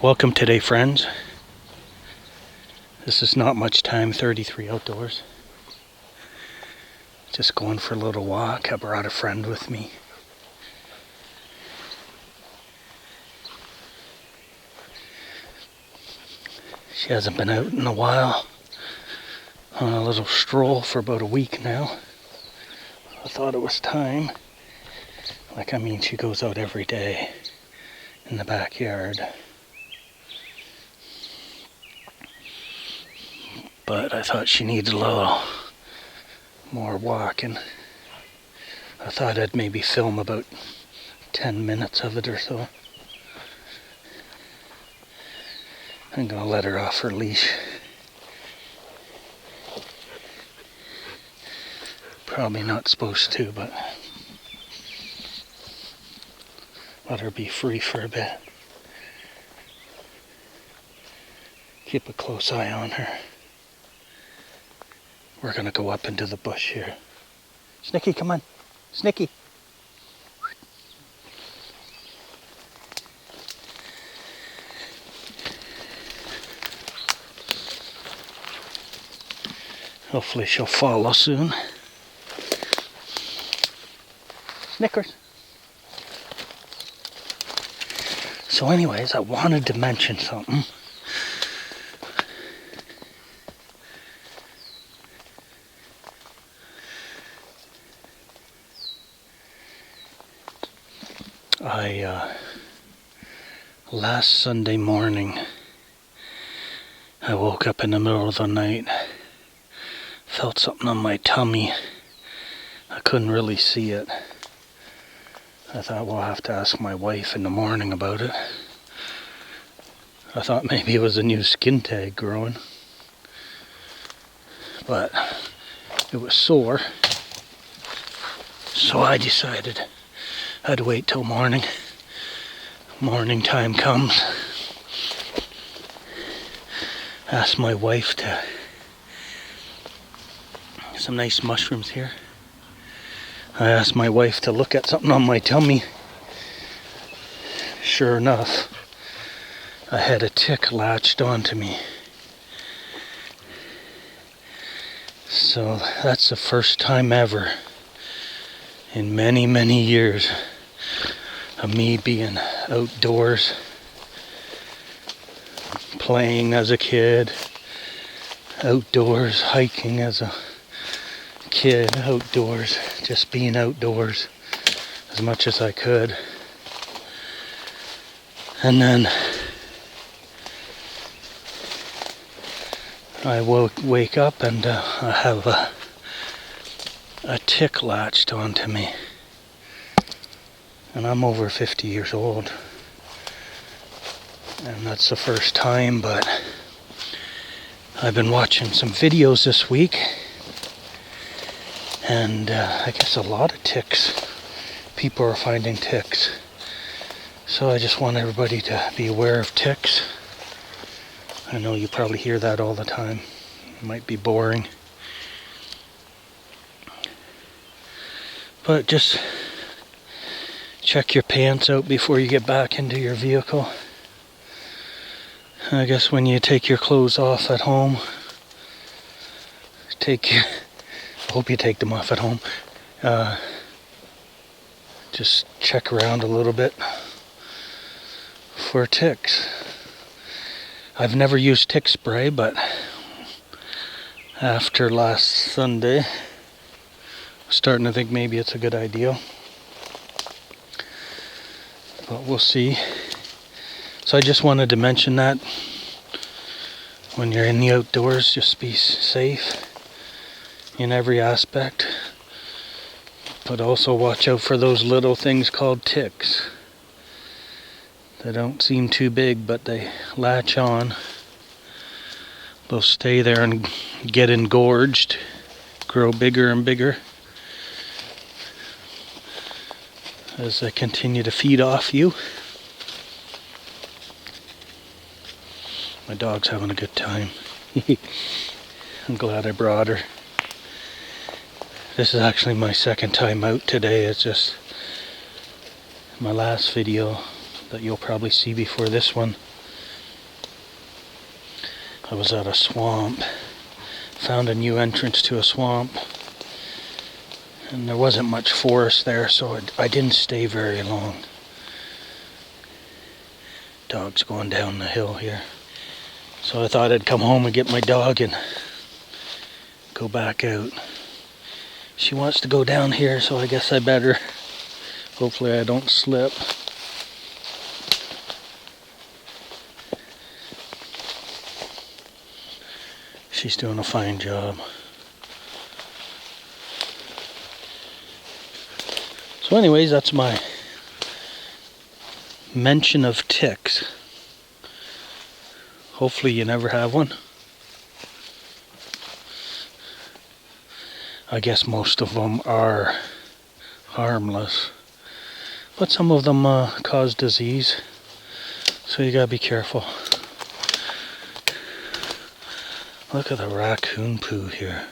Welcome today, friends. This is not much time, 33 outdoors. Just going for a little walk. I brought a friend with me. She hasn't been out in a while. On a little stroll for about a week now. I thought it was time. She goes out every day in the backyard. But I thought she needed a little more walking. I thought I'd maybe film about 10 minutes of it or so. I'm gonna let her off her leash. Probably not supposed to, but let her be free for a bit. Keep a close eye on her. We're gonna go up into the bush here. Snicky, come on. Snicky. Hopefully she'll follow soon. Snickers. So anyways, I wanted to mention something. Last Sunday morning, I woke up in the middle of the night, felt something on my tummy. I couldn't really see it. I thought, well, I'll have to ask my wife in the morning about it. I thought maybe it was a new skin tag growing, but it was sore. So I decided I'd wait till morning. Morning time comes. Asked my wife to... Some nice mushrooms here. I asked my wife to look at something on my tummy. Sure enough, I had a tick latched onto me. So that's the first time ever in many, many years of me being outdoors, playing as a kid, outdoors, hiking as a kid, outdoors, just being outdoors as much as I could. And then I wake up and I have a tick latched onto me. And I'm over 50 years old. And that's the first time, but I've been watching some videos this week. And I guess a lot of ticks. People are finding ticks. So I just want everybody to be aware of ticks. I know you probably hear that all the time. It might be boring. But just check your pants out before you get back into your vehicle. I guess when you take your clothes off at home, I hope you take them off at home. Just check around a little bit for ticks. I've never used tick spray, but after last Sunday, I'm starting to think maybe it's a good idea. But we'll see. So I just wanted to mention that when you're in the outdoors, just be safe in every aspect. But also watch out for those little things called ticks. They don't seem too big, but they latch on. They'll stay there and get engorged, grow bigger and bigger as they continue to feed off you. My dog's having a good time. I'm glad I brought her. This is actually my second time out today. It's just my last video that you'll probably see before this one I was at a swamp, found a new entrance to a swamp, and there wasn't much forest there, so I didn't stay very long. Dog's going down the hill here. So I thought I'd come home and get my dog and go back out. She wants to go down here, so I guess I better. Hopefully I don't slip. She's doing a fine job. So anyways, that's my mention of ticks. Hopefully you never have one. I guess most of them are harmless, but some of them cause disease, so you gotta be careful. Look at the raccoon poo here.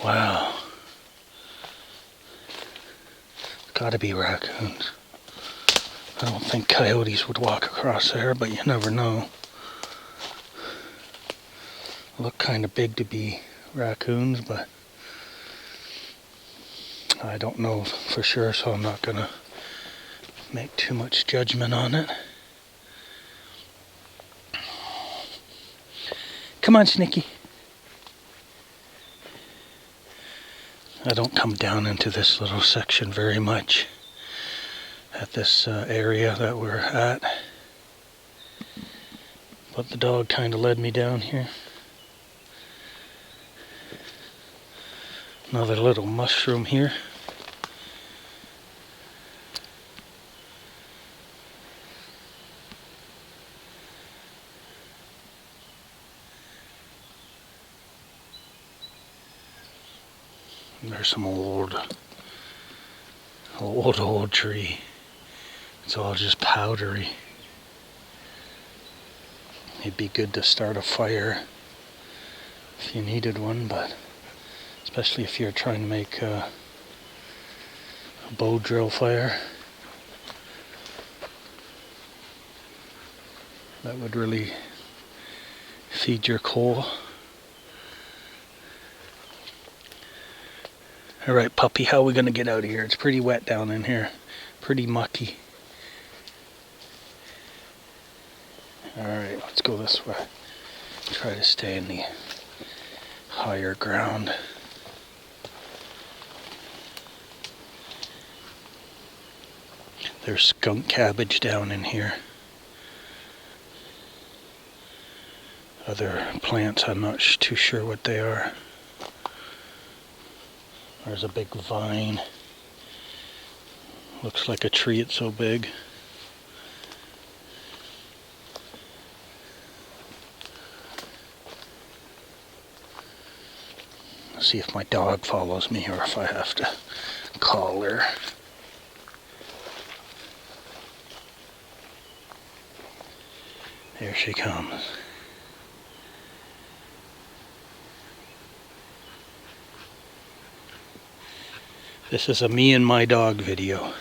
Wow. Gotta be raccoons. I don't think coyotes would walk across there, but you never know. Look kind of big to be raccoons, but I don't know for sure, so I'm not gonna make too much judgment on it. Come on, Snicky. I don't come down into this little section very much at this area that we're at, but the dog kind of led me down here. Another little mushroom here. And there's some old tree. It's all just powdery. It'd be good to start a fire if you needed one, but especially if you're trying to make a bow drill fire. That would really feed your coal. Alright, puppy, how are we going to get out of here? It's pretty wet down in here. Pretty mucky. Alright, let's go this way. Try to stay in the higher ground. There's skunk cabbage down in here. Other plants, I'm not too sure what they are. There's a big vine. Looks like a tree, it's so big. Let's see if my dog follows me or if I have to call her. There she comes. This is a me and my dog video.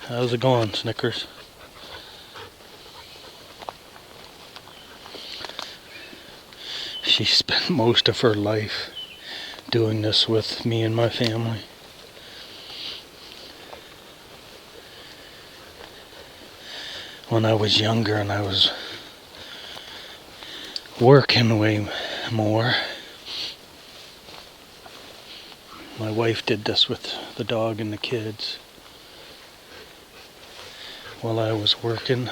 How's it going, Snickers? She spent most of her life doing this with me and my family. When I was younger and I was working way more, my wife did this with the dog and the kids while I was working.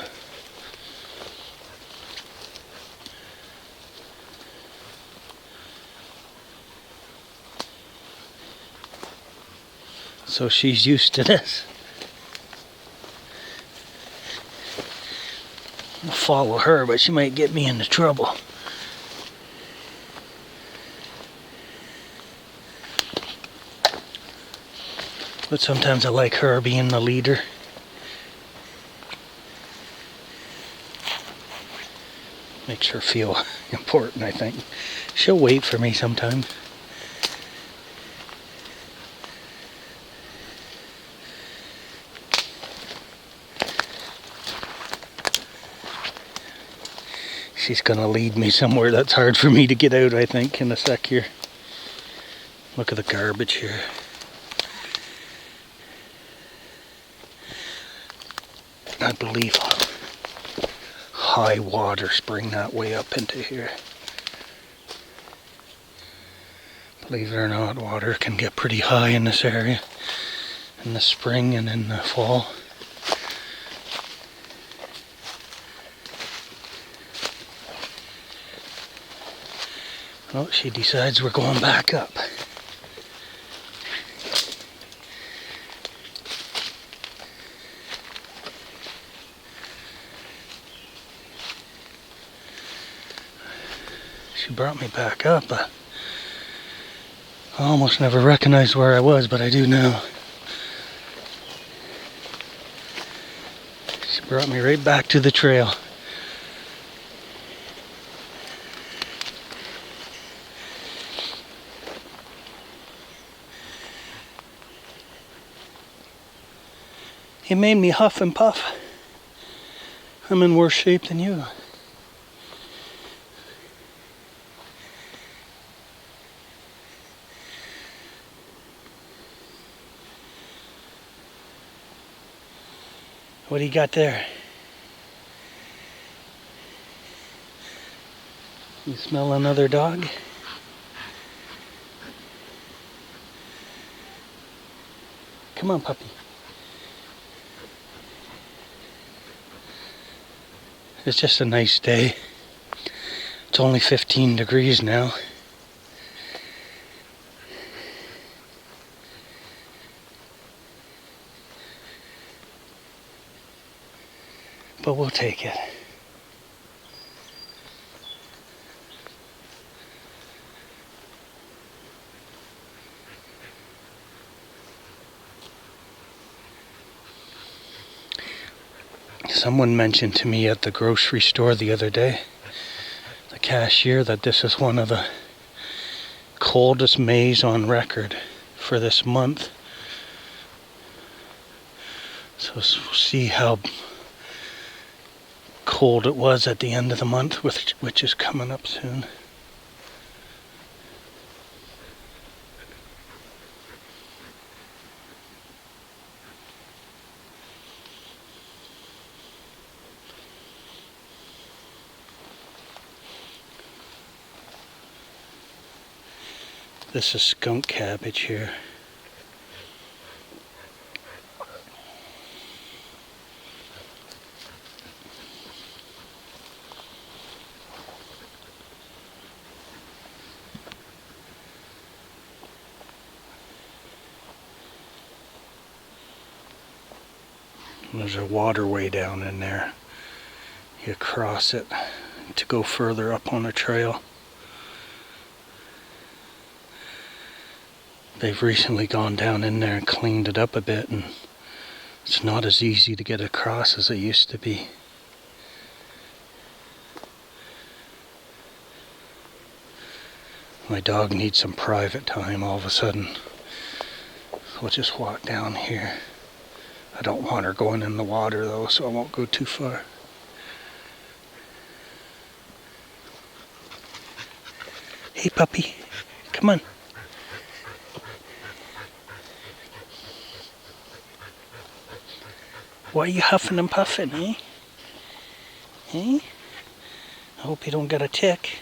So she's used to this. I'll follow her, but she might get me into trouble. But sometimes I like her being the leader. Makes her feel important, I think. She'll wait for me sometimes. She's gonna lead me somewhere that's hard for me to get out, I think, in a sec here. Look at the garbage here. I believe high waters bring that way up into here. Believe it or not, water can get pretty high in this area in the spring and in the fall. Oh, she decides we're going back up. She brought me back up. I almost never recognized where I was, but I do now. She brought me right back to the trail. You made me huff and puff. I'm in worse shape than you. What do you got there? You smell another dog? Come on, puppy. It's just a nice day. It's only 15 degrees now. But we'll take it. Someone mentioned to me at the grocery store the other day, the cashier, that this is one of the coldest Mays on record for this month. So we'll see how cold it was at the end of the month, which is coming up soon. This is skunk cabbage here. There's a waterway down in there. You cross it to go further up on the trail. They've recently gone down in there and cleaned it up a bit, and it's not as easy to get across as it used to be. My dog needs some private time all of a sudden. We'll just walk down here. I don't want her going in the water though, so I won't go too far. Hey puppy, come on. Why are you huffing and puffing, eh? Eh? I hope you don't get a tick.